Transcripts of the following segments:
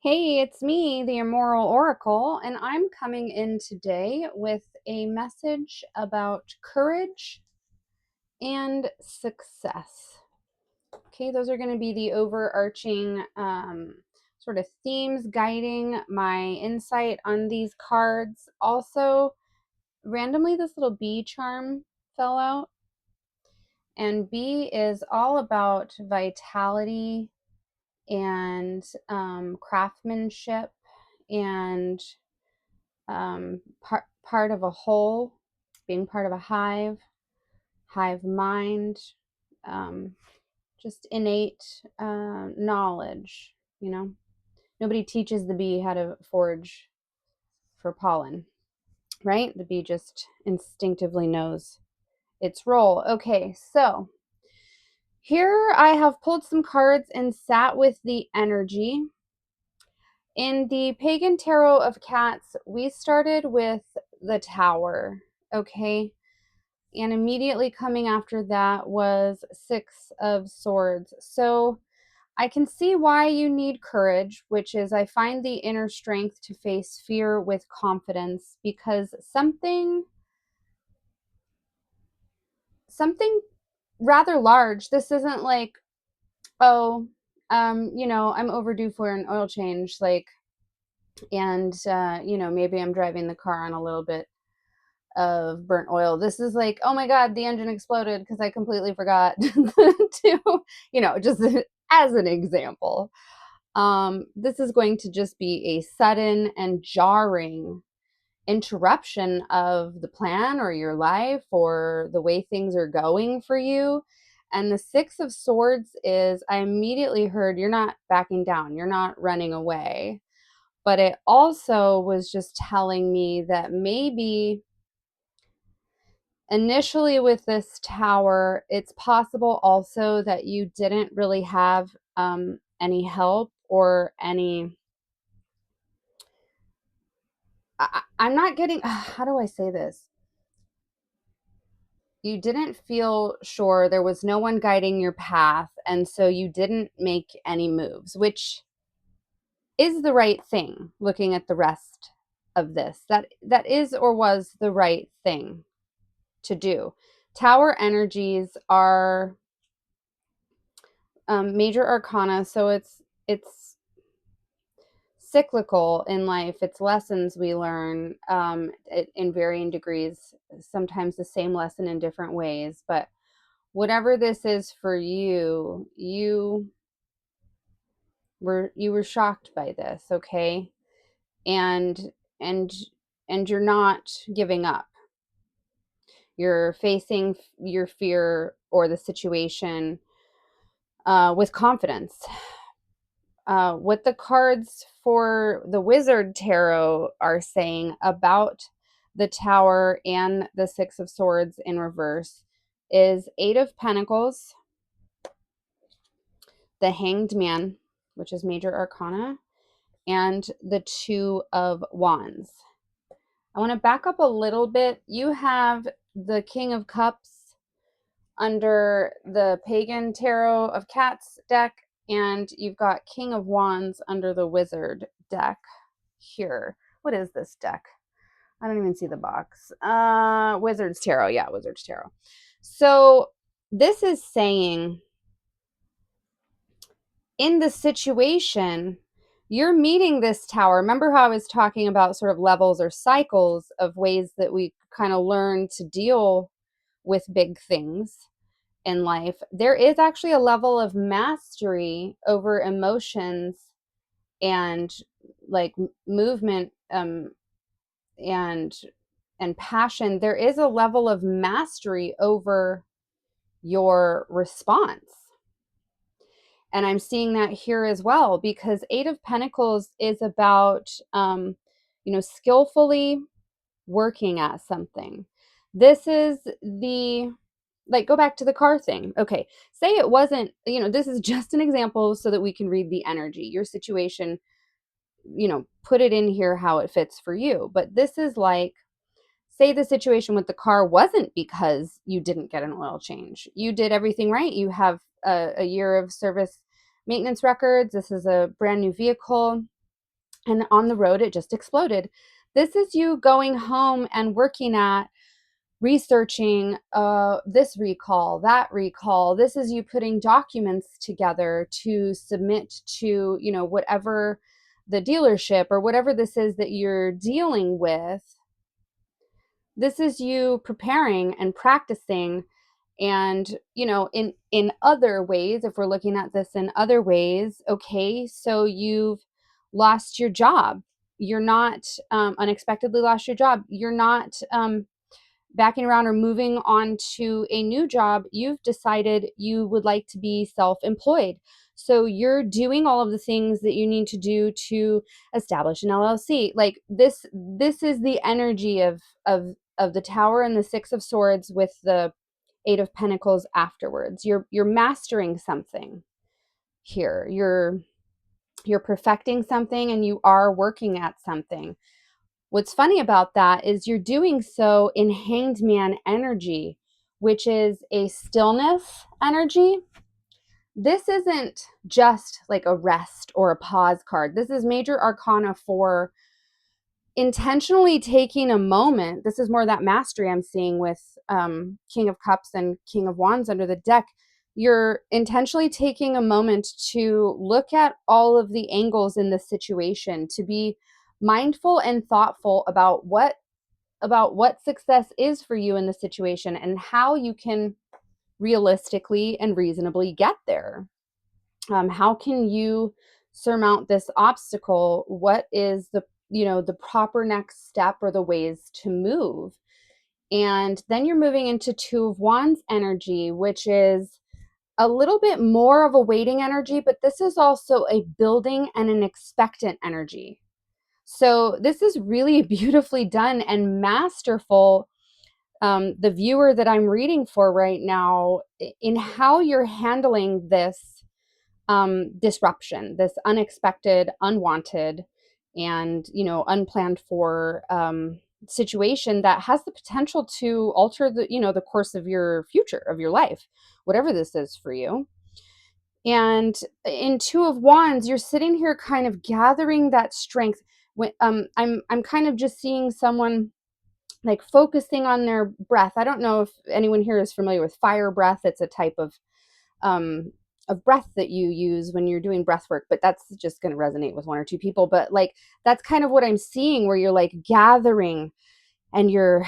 Hey, it's me, the Immoral Oracle, and I'm coming in today with a message about courage and success. Okay, those are going to be the overarching sort of themes guiding my insight on these cards. Also, randomly, this little bee charm fell out, and bee is all about vitality and craftsmanship and part of a whole, being part of a hive mind, um, just innate knowledge. You know, nobody teaches the bee how to forage for pollen, right? The bee just instinctively knows its role. Okay, so here I have pulled some cards and sat with the energy. In the Pagan Tarot of Cats, we started with the Tower, okay? And immediately coming after that was Six of Swords. So I can see why you need courage, which is I find the inner strength to face fear with confidence, because something rather large. This isn't like, oh, I'm overdue for an oil change, like, and maybe I'm driving the car on a little bit of burnt oil. This is like, oh my God, the engine exploded because I completely forgot to, just as an example. This is going to just be a sudden and jarring interruption of the plan or your life or the way things are going for you. And the Six of Swords is, I immediately heard you're not backing down, you're not running away. But it also was just telling me that maybe initially with this tower, it's possible also that you didn't really have any help or any. I'm not getting, how do I say this? You didn't feel sure, there was no one guiding your path, and so you didn't make any moves, which is the right thing. Looking at the rest of this, that is or was the right thing to do. Tower energies are major arcana, so it's cyclical in life. It's lessons we learn in varying degrees, sometimes the same lesson in different ways. But whatever this is for you, you were shocked by this, okay? And and and you're not giving up. You're facing your fear or the situation with confidence. What the cards for the Wizard Tarot are saying about the Tower and the Six of Swords in reverse is Eight of Pentacles, the Hanged Man, which is Major Arcana, and the Two of Wands. I want to back up a little bit. You have the King of Cups under the Pagan Tarot of Cats deck, and you've got King of Wands under the Wizard deck here. What is this deck? I don't even see the box. Wizard's Tarot. Yeah, Wizard's Tarot. So this is saying in the situation, you're meeting this tower. Remember how I was talking about sort of levels or cycles of ways that we kind of learn to deal with big things in life? There is actually a level of mastery over emotions and like movement and passion. There is a level of mastery over your response. And I'm seeing that here as well, because Eight of Pentacles is about skillfully working at something. This is the, like, go back to the car thing. Okay, say it wasn't, this is just an example so that we can read the energy, your situation, put it in here how it fits for you. But this is like, say the situation with the car wasn't because you didn't get an oil change. You did everything right. You have a year of service maintenance records. This is a brand new vehicle. and on the road it just exploded. This is you going home and working at researching this recall, that recall. This is you putting documents together to submit to, whatever the dealership or whatever this is that you're dealing with. This is you preparing and practicing. And in other ways, if we're looking at this in other ways, okay, so you've lost your job. You're not unexpectedly lost your job. You're not backing around or moving on to a new job. You've decided you would like to be self-employed. So you're doing all of the things that you need to do to establish an LLC. Like this is the energy of the Tower and the Six of Swords with the Eight of Pentacles afterwards. You're mastering something here. You're perfecting something, and you are working at something. What's funny about that is you're doing so in Hanged Man energy, which is a stillness energy. This isn't just like a rest or a pause card. This is Major Arcana 4, intentionally taking a moment. This is more that mastery I'm seeing with King of Cups and King of Wands under the deck. You're intentionally taking a moment to look at all of the angles in the situation, to be mindful and thoughtful about what success is for you in the situation and how you can realistically and reasonably get there. How can you surmount this obstacle? What is the proper next step or the ways to move? And then you're moving into Two of Wands energy, which is a little bit more of a waiting energy, but this is also a building and an expectant energy. So this is really beautifully done and masterful. The viewer that I'm reading for right now, in how you're handling this disruption, this unexpected, unwanted, and unplanned for situation that has the potential to alter the course of your future, of your life, whatever this is for you. And in Two of Wands, you're sitting here kind of gathering that strength. When I'm kind of just seeing someone like focusing on their breath. I don't know if anyone here is familiar with fire breath. It's a type of breath that you use when you're doing breath work, but that's just going to resonate with one or two people. But like that's kind of what I'm seeing, where you're like gathering and you're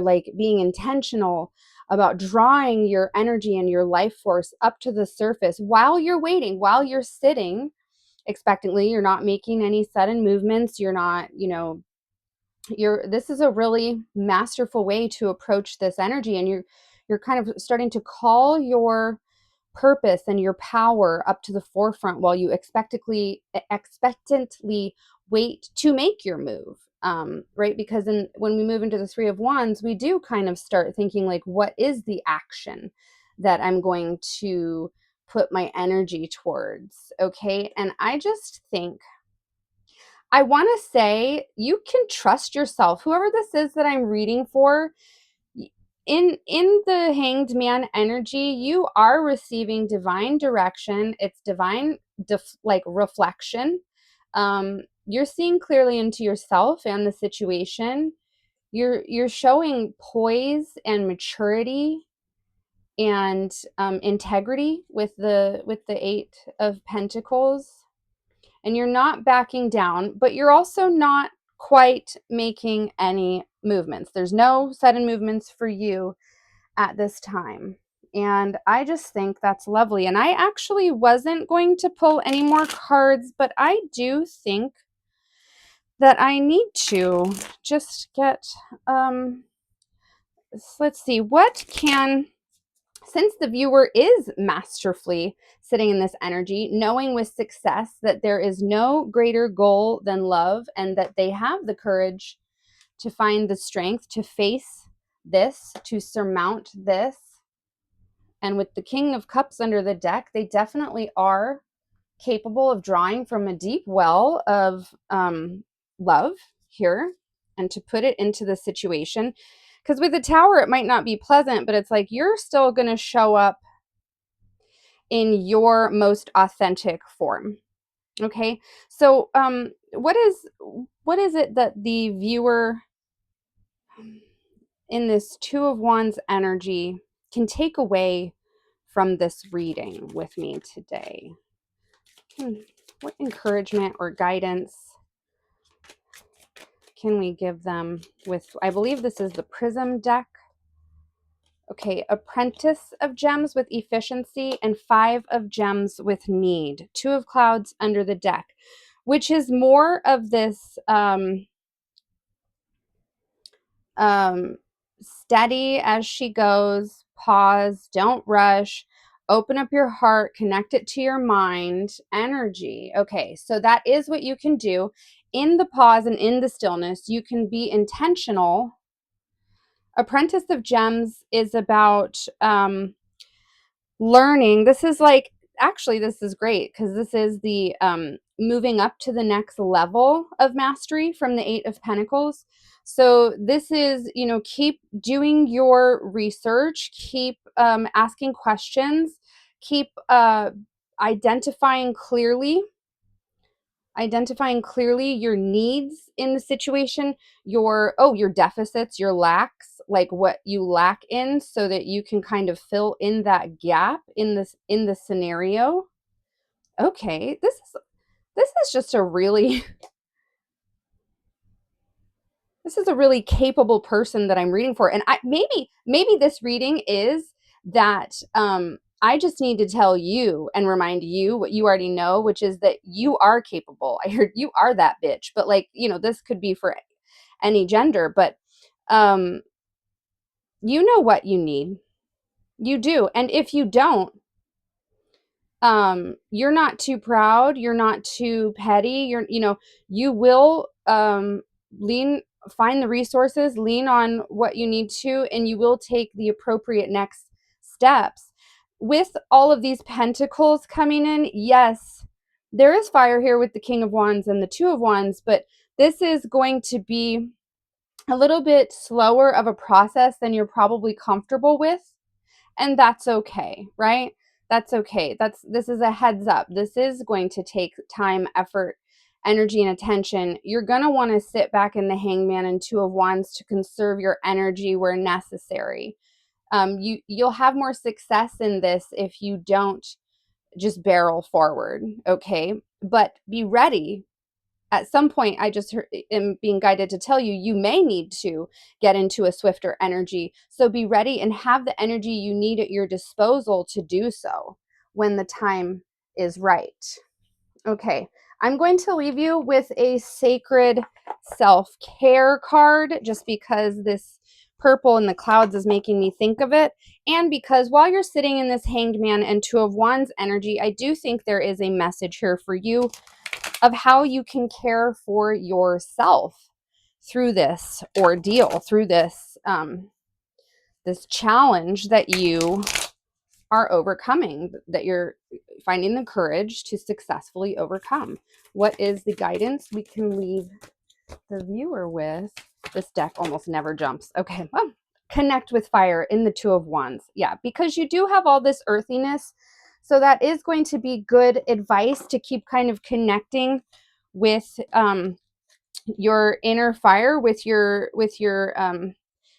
like being intentional about drawing your energy and your life force up to the surface while you're waiting, while you're sitting expectantly. You're not making any sudden movements. You're not, this is a really masterful way to approach this energy, and you're kind of starting to call your purpose and your power up to the forefront while you expectantly wait to make your move. Right, because when we move into the Three of Wands, we do kind of start thinking like, what is the action that I'm going to put my energy towards? Okay, and I just think I want to say you can trust yourself. Whoever this is that I'm reading for, in the Hanged Man energy, you are receiving divine direction. It's divine like reflection. You're seeing clearly into yourself and the situation. You're showing poise and maturity and integrity with the Eight of Pentacles, and you're not backing down, but you're also not quite making any movements. There's no sudden movements for you at this time. And I just think that's lovely. And I actually wasn't going to pull any more cards, but I do think that I need to just get, let's see, since the viewer is masterfully sitting in this energy, knowing with success that there is no greater goal than love, and that they have the courage to find the strength to face this, to surmount this. And with the King of Cups under the deck, they definitely are capable of drawing from a deep well of love here and to put it into the situation. Because with the Tower, it might not be pleasant, but it's like you're still going to show up in your most authentic form. Okay, so what is it that the viewer in this Two of Wands energy can take away from this reading with me today? What encouragement or guidance can we give them with, I believe this is the Prism deck. Okay, Apprentice of Gems with efficiency and Five of Gems with need. Two of Clouds under the deck, which is more of this steady as she goes, pause, don't rush, open up your heart, connect it to your mind energy. Okay, so that is what you can do in the pause and in the stillness. You can be intentional. Apprentice of Gems is about learning. This is like, actually, this is great because this is the moving up to the next level of mastery from the Eight of Pentacles. So this is, keep doing your research, keep asking questions, keep identifying clearly your needs in the situation, your deficits, your lacks, like what you lack in, so that you can kind of fill in that gap in the scenario. Okay, this is just a really this is a really capable person that I'm reading for. And maybe this reading is that I just need to tell you and remind you what you already know, which is that you are capable. I heard you are that bitch, but like, this could be for any gender, but um you know what you need. You do. And if you don't, you're not too proud, you're not too petty, you will lean find the resources, lean on what you need to, and you will take the appropriate next steps. With all of these pentacles coming in, yes, there is fire here with the King of Wands and the Two of Wands, but this is going to be a little bit slower of a process than you're probably comfortable with, and that's okay, right? That's okay. This is a heads up. This is going to take time, effort, energy, and attention. You're going to want to sit back in the Hangman and Two of Wands to conserve your energy where necessary. You'll have more success in this if you don't just barrel forward, okay? But be ready. At some point, I just am being guided to tell you, you may need to get into a swifter energy. So be ready and have the energy you need at your disposal to do so when the time is right. Okay, I'm going to leave you with a sacred self-care card just because this purple in the clouds is making me think of it. And because while you're sitting in this Hanged Man and Two of Wands energy, I do think there is a message here for you of how you can care for yourself through this ordeal, through this this challenge that you are overcoming, that you're finding the courage to successfully overcome. What is the guidance we can leave the viewer with? This deck almost never jumps. Okay, well, connect with fire in the Two of Wands. Yeah, because you do have all this earthiness. So that is going to be good advice to keep kind of connecting with your inner fire, with your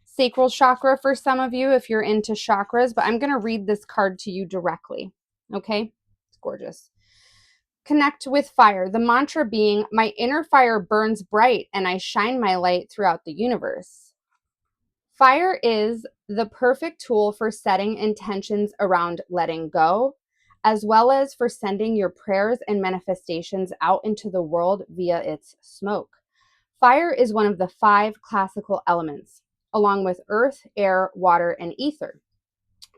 sacral chakra for some of you if you're into chakras. But I'm going to read this card to you directly. Okay, it's gorgeous. Connect with fire. The mantra being, my inner fire burns bright and I shine my light throughout the universe. Fire is the perfect tool for setting intentions around letting go, as well as for sending your prayers and manifestations out into the world via its smoke. Fire is one of the 5 classical elements, along with earth, air, water, and ether.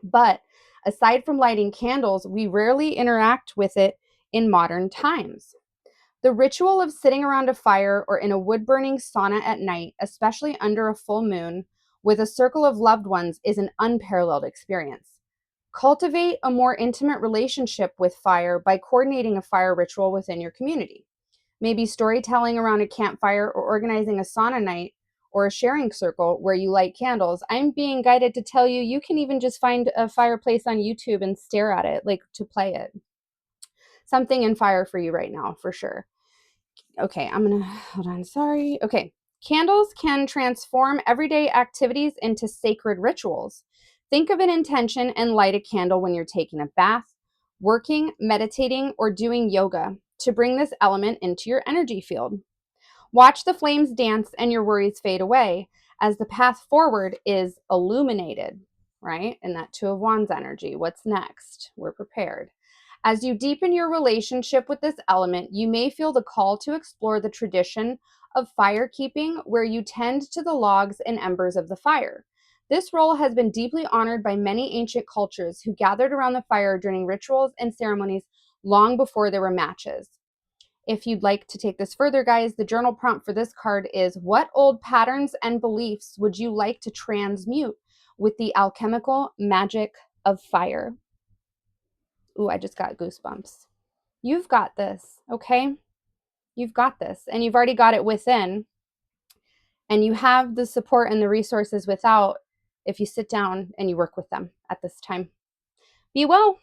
But aside from lighting candles, we rarely interact with it in modern times. The ritual of sitting around a fire or in a wood-burning sauna at night, especially under a full moon, with a circle of loved ones, is an unparalleled experience. Cultivate a more intimate relationship with fire by coordinating a fire ritual within your community. Maybe storytelling around a campfire or organizing a sauna night or a sharing circle where you light candles. I'm being guided to tell you, you can even just find a fireplace on YouTube and stare at it, like to play it. something in fire for you right now, for sure. Okay, I'm gonna, hold on, sorry. Okay, candles can transform everyday activities into sacred rituals. Think of an intention and light a candle when you're taking a bath, working, meditating, or doing yoga to bring this element into your energy field. Watch the flames dance and your worries fade away as the path forward is illuminated, right? And that Two of Wands energy. What's next? We're prepared. As you deepen your relationship with this element, you may feel the call to explore the tradition of fire keeping, where you tend to the logs and embers of the fire. This role has been deeply honored by many ancient cultures who gathered around the fire during rituals and ceremonies long before there were matches. If you'd like to take this further, guys, the journal prompt for this card is: what old patterns and beliefs would you like to transmute with the alchemical magic of fire? Ooh, I just got goosebumps. You've got this, okay? You've got this, and you've already got it within, and you have the support and the resources without if you sit down and you work with them at this time. Be well.